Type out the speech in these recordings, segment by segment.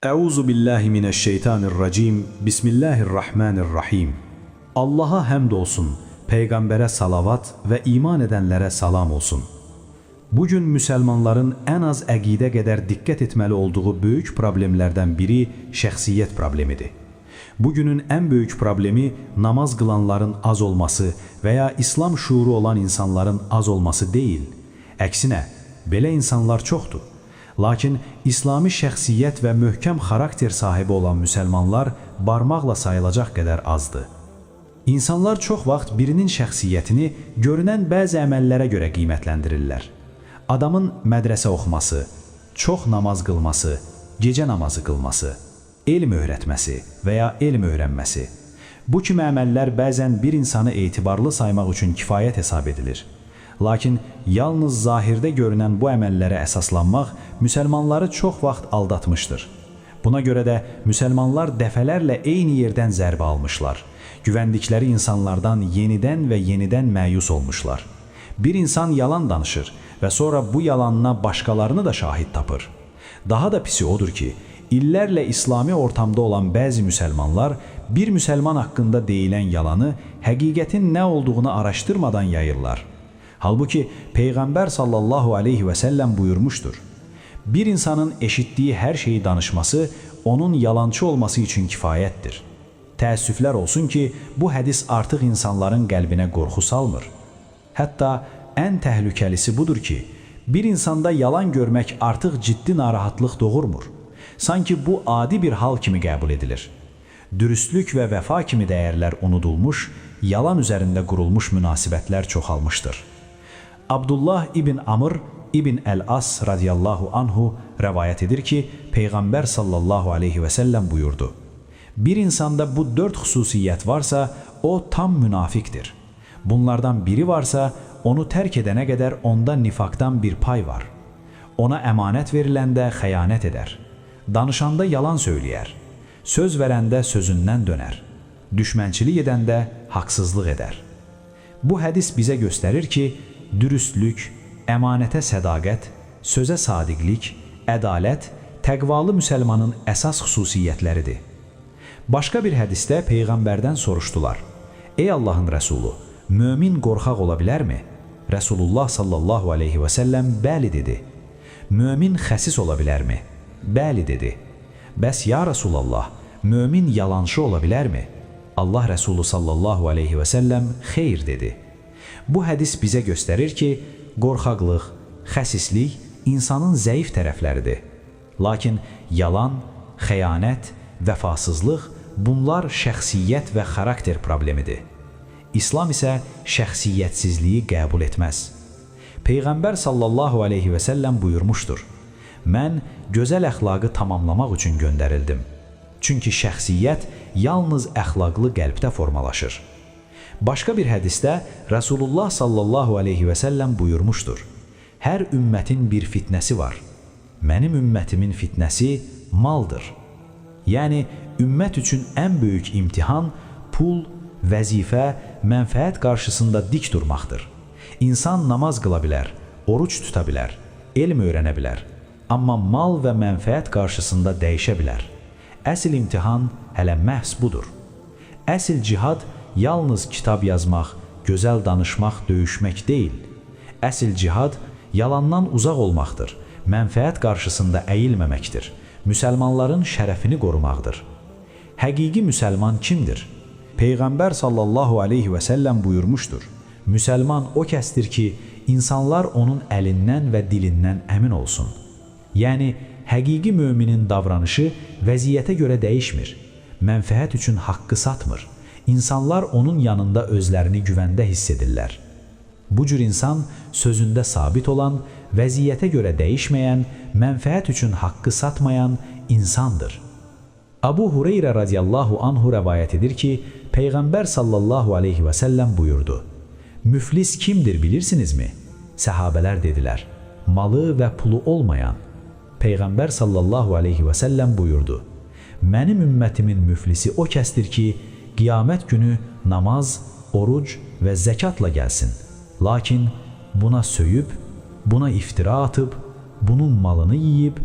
Euzu billahi mineşşeytanirracim. Bismillahirrahmanirrahim. Allah'a həmd olsun, Peyğəmbərə salavat və iman edənlərə salam olsun. Bugün müsəlmanların ən az əqidə qədər diqqət etməli olduğu böyük problemlərdən biri şəxsiyyət problemidir. Bugünün ən böyük problemi namaz qılanların az olması və ya İslam şuuru olan insanların az olması deyil. Əksinə, belə insanlar çoxdur. Lakin İslami şəxsiyyət və möhkəm xarakter sahibi olan müsəlmanlar barmaqla sayılacaq qədər azdır. İnsanlar çox vaxt birinin şəxsiyyətini görünən bəzi əməllərə görə qiymətləndirirlər. Adamın mədrəsə oxuması, çox namaz qılması, gecə namazı qılması, elm öyrətməsi və ya elm öyrənməsi. Bu kimi əməllər bəzən bir insanı etibarlı saymaq üçün kifayət hesab edilir. Lakin yalnız zahirdə görünən bu əməllərə əsaslanmaq müsəlmanları çox vaxt aldatmışdır. Buna görə də müsəlmanlar dəfələrlə eyni yerdən zərbə almışlar. Güvəndikləri insanlardan yenidən və yenidən məyus olmuşlar. Bir insan yalan danışır və sonra bu yalanına başqalarını da şahid tapır. Daha da pisi odur ki, illərlə İslami ortamda olan bəzi müsəlmanlar bir müsəlman haqqında deyilən yalanı həqiqətin nə olduğunu araşdırmadan yayırlar. Halbuki Peyğəmbər sallallahu aleyhi və səlləm buyurmuşdur. Bir insanın eşitdiyi hər şeyi danışması onun yalancı olması üçün kifayətdir. Təəssüflər olsun ki, bu hədis artıq insanların qəlbinə qorxu salmır. Hətta ən təhlükəlisi budur ki, bir insanda yalan görmək artıq ciddi narahatlıq doğurmur. Sanki bu adi bir hal kimi qəbul edilir. Dürüstlük və vəfa kimi dəyərlər unudulmuş, yalan üzərində qurulmuş münasibətlər çoxalmışdır. Abdullah ibn Amr ibn Əl-As radiyallahu anhu rəvayət edir ki, Peyğəmbər sallallahu aleyhi və səlləm buyurdu. Bir insanda bu 4 xüsusiyyət varsa, o tam münafiqdir. Bunlardan biri varsa, onu tərk edənə qədər onda nifaqdan bir pay var. Ona əmanət veriləndə xəyanət edər. Danışanda yalan söyləyər. Söz verəndə sözündən dönər. Düşmənçilik edəndə haqsızlıq edər. Bu hədis bizə göstərir ki, dürüstlük, əmanətə sədaqət, sözə sadiqlik, ədalət, təqvalı müsəlmanın əsas xüsusiyyətləridir. Başqa bir hədisdə Peyğəmbərdən soruşdular. Ey Allahın Rəsulu, mömin qorxaq ola bilərmi? Rəsulullah sallallahu aleyhi və səlləm bəli dedi. Mömin xəsis ola bilərmi? Bəli dedi. Bəs ya Rasulallah, mömin yalançı ola bilərmi? Allah Rəsulu sallallahu aleyhi və səlləm xeyr dedi. Bu hədis bizə göstərir ki, qorxaqlıq, xəsislik insanın zəif tərəfləridir. Lakin yalan, xəyanət, vəfasızlıq bunlar şəxsiyyət və xarakter problemidir. İslam isə şəxsiyyətsizliyi qəbul etməz. Peyğəmbər sallallahu aleyhi və səlləm buyurmuşdur. Mən gözəl əxlaqı tamamlamaq üçün göndərildim. Çünki şəxsiyyət yalnız əxlaqlı qəlbdə formalaşır. Başqa bir hədisdə Rasulullah sallallahu aleyhi və səlləm buyurmuşdur. Hər ümmətin bir fitnəsi var. Mənim ümmətimin fitnəsi maldır. Yəni, ümmət üçün ən böyük imtihan pul, vəzifə, mənfəət qarşısında dik durmaqdır. İnsan namaz qıla bilər, oruç tuta bilər, elm öyrənə bilər. Amma mal və mənfəət qarşısında dəyişə bilər. Əsl imtihan hələ məhz budur. Əsl cihad yalnız kitab yazmaq, gözəl danışmaq, döyüşmək deyil. Əsl cihad yalandan uzaq olmaqdır, mənfəət qarşısında əyilməməkdir, müsəlmanların şərəfini qorumaqdır. Həqiqi müsəlman kimdir? Peyğəmbər sallallahu aleyhi və səlləm buyurmuşdur. Müsəlman o kəsdir ki, insanlar onun əlindən və dilindən əmin olsun. Yəni, həqiqi müminin davranışı vəziyyətə görə dəyişmir, mənfəət üçün haqqı satmır. İnsanlar onun yanında özlərini güvəndə hiss edirlər. Bu cür insan sözündə sabit olan, vəziyyətə görə dəyişməyən, mənfəət üçün haqqı satmayan insandır. Abu Hureyra radiyallahu anhu rəvayət edir ki, Peyğəmbər sallallahu aleyhi və səlləm buyurdu. Müflis kimdir bilirsinizmi? Səhabələr dedilər. Malı və pulu olmayan. Peyğəmbər sallallahu aleyhi və səlləm buyurdu. Mənim ümmətimin müflisi o kəsdir ki, qiyamət günü namaz, oruc və zəkatla gəlsin. Lakin buna söyüb, buna iftira atıb, bunun malını yiyib,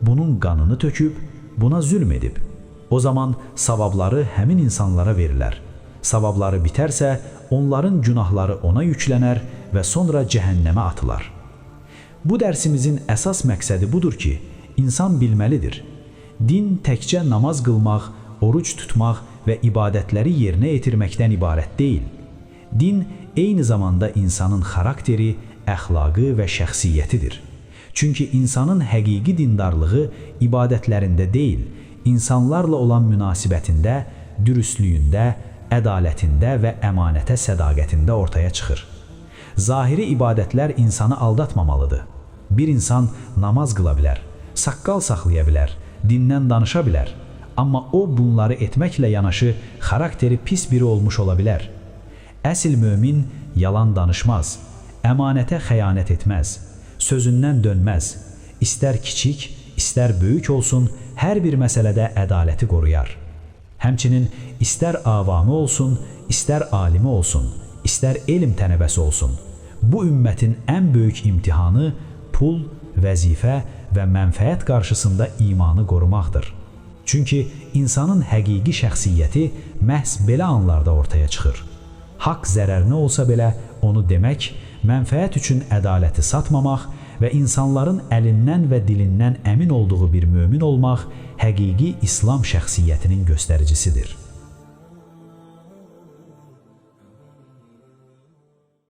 bunun qanını töküb, buna zülm edib. O zaman savabları həmin insanlara verilər. Savabları bitərsə, onların günahları ona yüklənər və sonra cəhənnəmə atılar. Bu dərsimizin əsas məqsədi budur ki, insan bilməlidir. Din təkcə namaz qılmaq, oruç tutmaq və ibadətləri yerinə yetirməkdən ibarət deyil. Din eyni zamanda insanın xarakteri, əxlaqı və şəxsiyyətidir. Çünki insanın həqiqi dindarlığı ibadətlərində deyil, insanlarla olan münasibətində, dürüstlüyündə, ədalətində və əmanətə sədaqətində ortaya çıxır. Zahiri ibadətlər insanı aldatmamalıdır. Bir insan namaz qıla bilər, saqqal saxlaya bilər, dindən danışa bilər, amma o bunları etməklə yanaşı xarakteri pis biri olmuş ola bilər. Əsl mömin yalan danışmaz, əmanətə xəyanət etməz, sözündən dönməz, istər kiçik, istər böyük olsun, hər bir məsələdə ədaləti qoruyar. Həmçinin istər avamı olsun, istər alimi olsun, istər elm tələbəsi olsun, bu ümmətin ən böyük imtihanı pul, vəzifə və mənfəət qarşısında imanı qorumaqdır. Çünki insanın həqiqi şəxsiyyəti məhz belə anlarda ortaya çıxır. Haqq zərərinə olsa belə onu demək, mənfəət üçün ədaləti satmamaq və insanların əlindən və dilindən əmin olduğu bir mömin olmaq həqiqi İslam şəxsiyyətinin göstəricisidir.